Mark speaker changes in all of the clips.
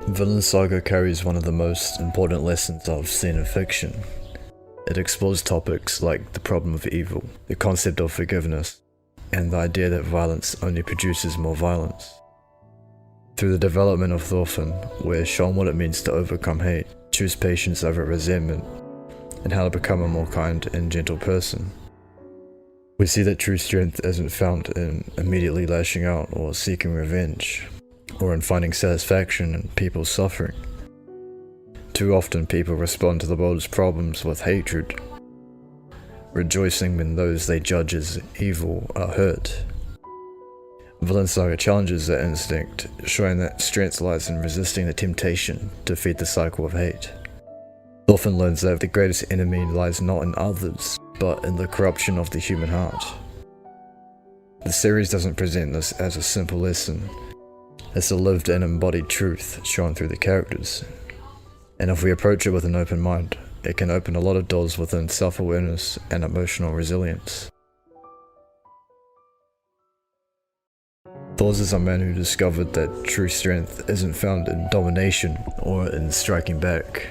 Speaker 1: Vinland Saga carries one of the most important lessons I've seen in fiction. It explores topics like the problem of evil, the concept of forgiveness, and the idea that violence only produces more violence. Through the development of Thorfinn, we're shown what it means to overcome hate, choose patience over resentment, and how to become a more kind and gentle person. We see that true strength isn't found in immediately lashing out or seeking revenge, or in finding satisfaction in people's suffering. Too often people respond to the world's problems with hatred, rejoicing when those they judge as evil are hurt. Vinland Saga challenges that instinct, showing that strength lies in resisting the temptation to feed the cycle of hate. Thorfinn learns that the greatest enemy lies not in others, but in the corruption of the human heart. The series doesn't present this as a simple lesson. It's a lived and embodied truth shown through the characters. And if we approach it with an open mind, it can open a lot of doors within self-awareness and emotional resilience. Thors is a man who discovered that true strength isn't found in domination or in striking back.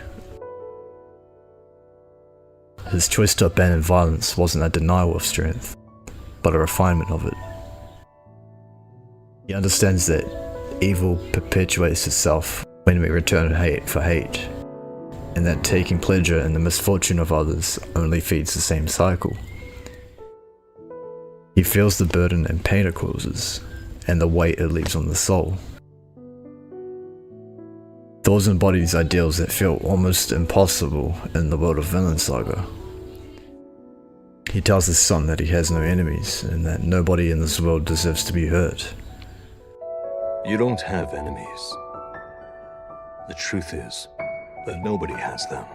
Speaker 1: His choice to abandon violence wasn't a denial of strength, but a refinement of it. He understands that evil perpetuates itself when we return hate for hate, and that taking pleasure in the misfortune of others only feeds the same cycle. He feels the burden and pain it causes, and the weight it leaves on the soul. Thors embodies ideals that feel almost impossible in the world of Vinland Saga. He tells his son that he has no enemies, and that nobody in this world deserves to be hurt.
Speaker 2: You don't have enemies. The truth is that nobody has them.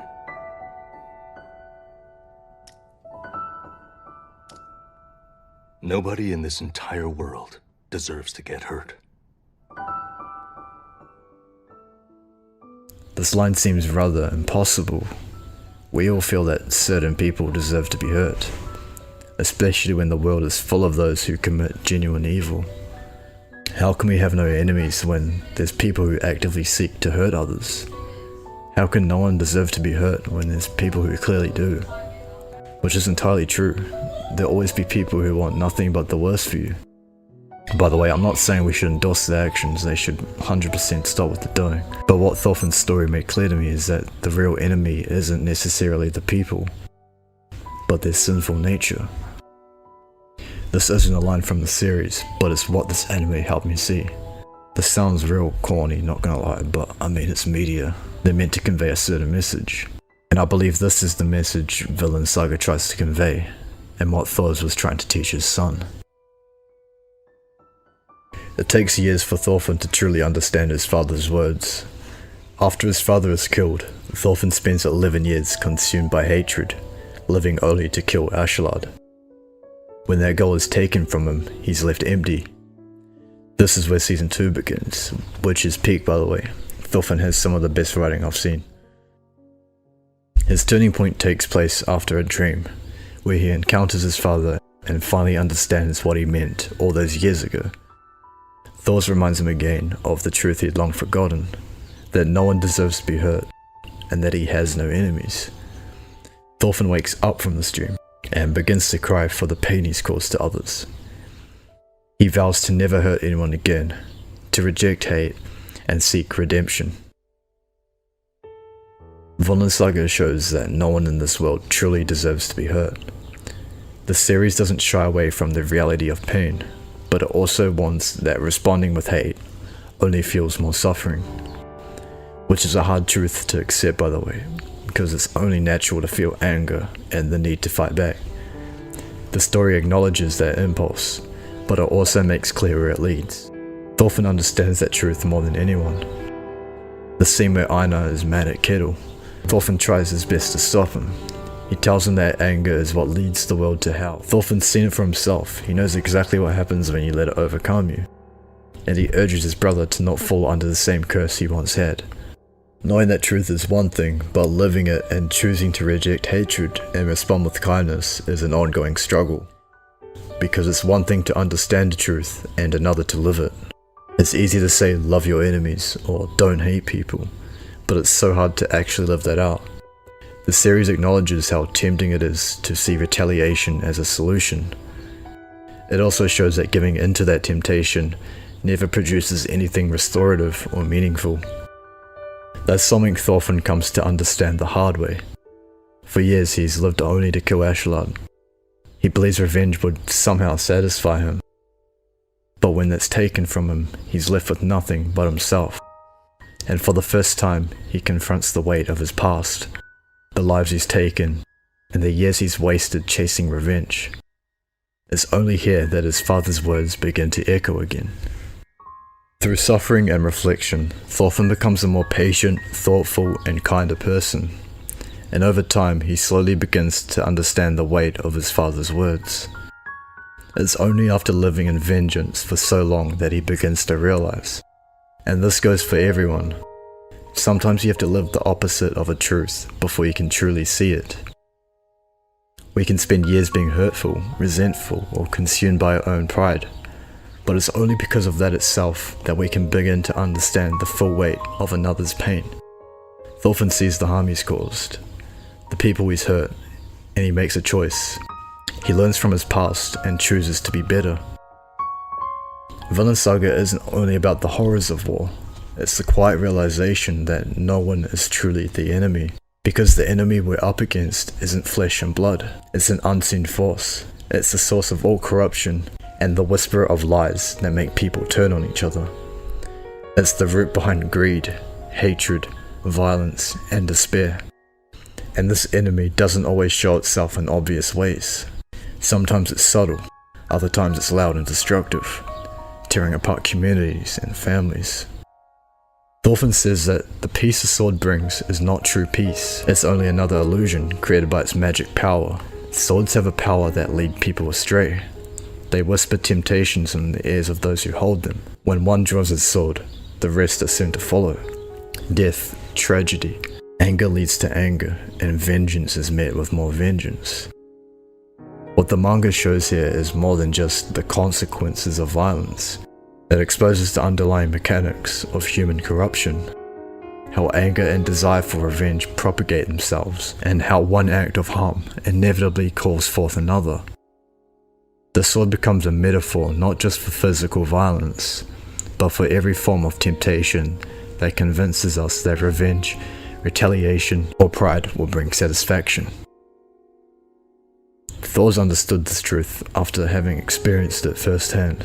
Speaker 2: Nobody in this entire world deserves to get hurt.
Speaker 1: This line seems rather impossible. We all feel that certain people deserve to be hurt, especially when the world is full of those who commit genuine evil. How can we have no enemies when there's people who actively seek to hurt others? How can no one deserve to be hurt when there's people who clearly do? Which is entirely true. There'll always be people who want nothing but the worst for you. By the way, I'm not saying we should endorse their actions, they should 100% stop what they're doing. But what Thorfinn's story made clear to me is that the real enemy isn't necessarily the people, but their sinful nature. This isn't a line from the series, but it's what this anime helped me see. This sounds real corny, not gonna lie, but I mean it's media. They're meant to convey a certain message. And I believe this is the message Vinland Saga tries to convey, and what Thors was trying to teach his son. It takes years for Thorfinn to truly understand his father's words. After his father is killed, Thorfinn spends 11 years consumed by hatred, living only to kill Askeladd. When that goal is taken from him, he's left empty. This is where season 2 begins, which is peak by the way. Thorfinn has some of the best writing I've seen. His turning point takes place after a dream, where he encounters his father and finally understands what he meant all those years ago. Thors reminds him again of the truth he'd long forgotten, that no one deserves to be hurt, and that he has no enemies. Thorfinn wakes up from this dream, and begins to cry for the pain he's caused to others. He vows to never hurt anyone again, to reject hate, and seek redemption. Vinland Saga shows that no one in this world truly deserves to be hurt. The series doesn't shy away from the reality of pain, but it also warns that responding with hate only fuels more suffering. Which is a hard truth to accept by the way, because it's only natural to feel anger and the need to fight back. The story acknowledges that impulse, but it also makes clear where it leads. Thorfinn understands that truth more than anyone. The scene where Einar is mad at Kettle, Thorfinn tries his best to stop him. He tells him that anger is what leads the world to hell. Thorfinn's seen it for himself, he knows exactly what happens when you let it overcome you. And he urges his brother to not fall under the same curse he once had. Knowing that truth is one thing, but living it and choosing to reject hatred and respond with kindness is an ongoing struggle. Because it's one thing to understand the truth and another to live it. It's easy to say love your enemies or don't hate people, but it's so hard to actually live that out. The series acknowledges how tempting it is to see retaliation as a solution. It also shows that giving into that temptation never produces anything restorative or meaningful. That's something Thorfinn comes to understand the hard way. For years he's lived only to kill Askeladd. He believes revenge would somehow satisfy him. But when that's taken from him, he's left with nothing but himself. And for the first time, he confronts the weight of his past, the lives he's taken, and the years he's wasted chasing revenge. It's only here that his father's words begin to echo again. Through suffering and reflection, Thorfinn becomes a more patient, thoughtful, and kinder person. And over time, he slowly begins to understand the weight of his father's words. It's only after living in vengeance for so long that he begins to realize. And this goes for everyone. Sometimes you have to live the opposite of a truth before you can truly see it. We can spend years being hurtful, resentful, or consumed by our own pride. But it's only because of that itself that we can begin to understand the full weight of another's pain. Thorfinn sees the harm he's caused, the people he's hurt, and he makes a choice. He learns from his past and chooses to be better. Vinland Saga isn't only about the horrors of war, it's the quiet realization that no one is truly the enemy. Because the enemy we're up against isn't flesh and blood, it's an unseen force. It's the source of all corruption and the whisperer of lies that make people turn on each other. It's the root behind greed, hatred, violence, and despair. And this enemy doesn't always show itself in obvious ways. Sometimes it's subtle, other times it's loud and destructive, tearing apart communities and families. Thorfinn says that the peace the sword brings is not true peace, it's only another illusion created by its magic power. Swords have a power that lead people astray. They whisper temptations in the ears of those who hold them. When one draws his sword, the rest are soon to follow. Death, tragedy, anger leads to anger, and vengeance is met with more vengeance. What the manga shows here is more than just the consequences of violence. It exposes the underlying mechanics of human corruption, how anger and desire for revenge propagate themselves, and how one act of harm inevitably calls forth another. The sword becomes a metaphor not just for physical violence, but for every form of temptation that convinces us that revenge, retaliation, or pride will bring satisfaction. Thor's understood this truth after having experienced it firsthand.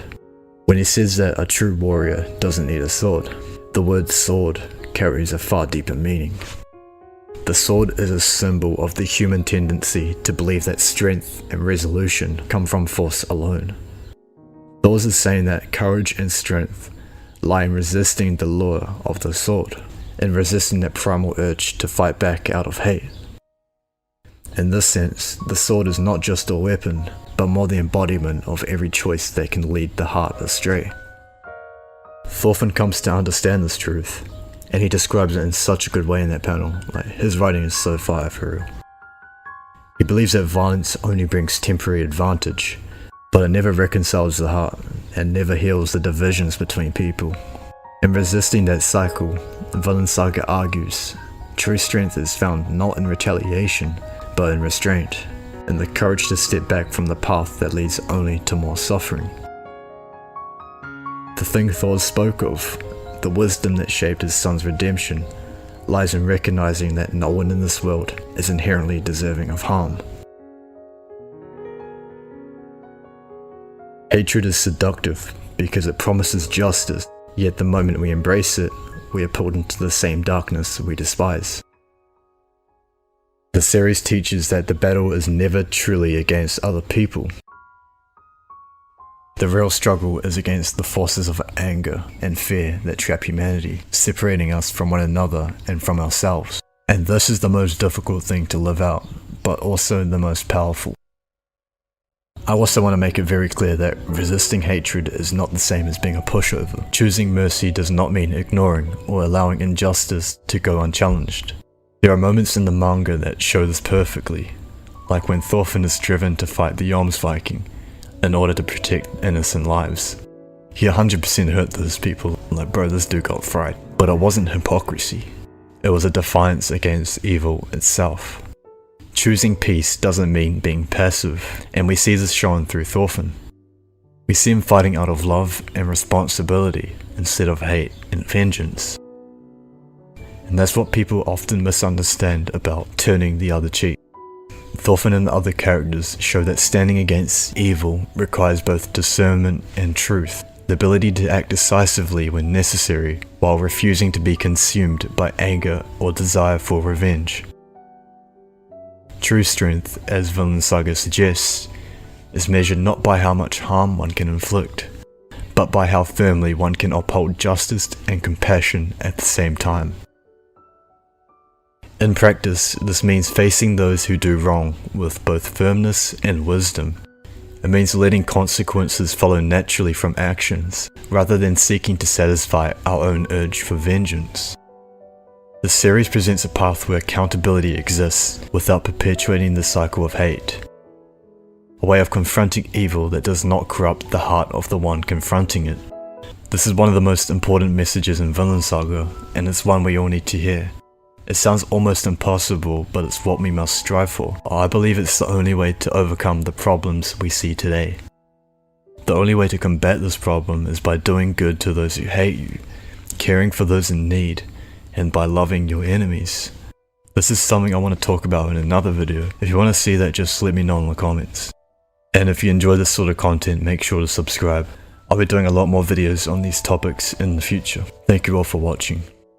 Speaker 1: When he says that a true warrior doesn't need a sword, the word sword carries a far deeper meaning. The sword is a symbol of the human tendency to believe that strength and resolution come from force alone. Thor's is saying that courage and strength lie in resisting the lure of the sword, in resisting that primal urge to fight back out of hate. In this sense, the sword is not just a weapon, but more the embodiment of every choice that can lead the heart astray. Thorfinn comes to understand this truth, and he describes it in such a good way in that panel. His writing is so fire for real. He believes that violence only brings temporary advantage, but it never reconciles the heart, and never heals the divisions between people. In resisting that cycle, Vinland Saga argues, true strength is found not in retaliation, but in restraint, and the courage to step back from the path that leads only to more suffering. The thing Thor spoke of, the wisdom that shaped his son's redemption, lies in recognizing that no one in this world is inherently deserving of harm. Hatred is seductive because it promises justice, yet the moment we embrace it, we are pulled into the same darkness we despise. The series teaches that the battle is never truly against other people. The real struggle is against the forces of anger and fear that trap humanity, separating us from one another and from ourselves. And this is the most difficult thing to live out, but also the most powerful. I also want to make it very clear that resisting hatred is not the same as being a pushover. Choosing mercy does not mean ignoring or allowing injustice to go unchallenged. There are moments in the manga that show this perfectly, like when Thorfinn is driven to fight the Viking in order to protect innocent lives. He 100% hurt those people, like bro, this dude got fried. But it wasn't hypocrisy, it was a defiance against evil itself. Choosing peace doesn't mean being passive, and we see this shown through Thorfinn. We see him fighting out of love and responsibility instead of hate and vengeance. And that's what people often misunderstand about turning the other cheek. Thorfinn and the other characters show that standing against evil requires both discernment and truth, the ability to act decisively when necessary, while refusing to be consumed by anger or desire for revenge. True strength, as Vinland Saga suggests, is measured not by how much harm one can inflict, but by how firmly one can uphold justice and compassion at the same time. In practice, this means facing those who do wrong with both firmness and wisdom. It means letting consequences follow naturally from actions, rather than seeking to satisfy our own urge for vengeance. The series presents a path where accountability exists without perpetuating the cycle of hate. A way of confronting evil that does not corrupt the heart of the one confronting it. This is one of the most important messages in Vinland Saga, and it's one we all need to hear. It sounds almost impossible, but it's what we must strive for. I believe it's the only way to overcome the problems we see today. The only way to combat this problem is by doing good to those who hate you, caring for those in need, and by loving your enemies. This is something I want to talk about in another video. If you want to see that, just let me know in the comments. And if you enjoy this sort of content, make sure to subscribe. I'll be doing a lot more videos on these topics in the future. Thank you all for watching.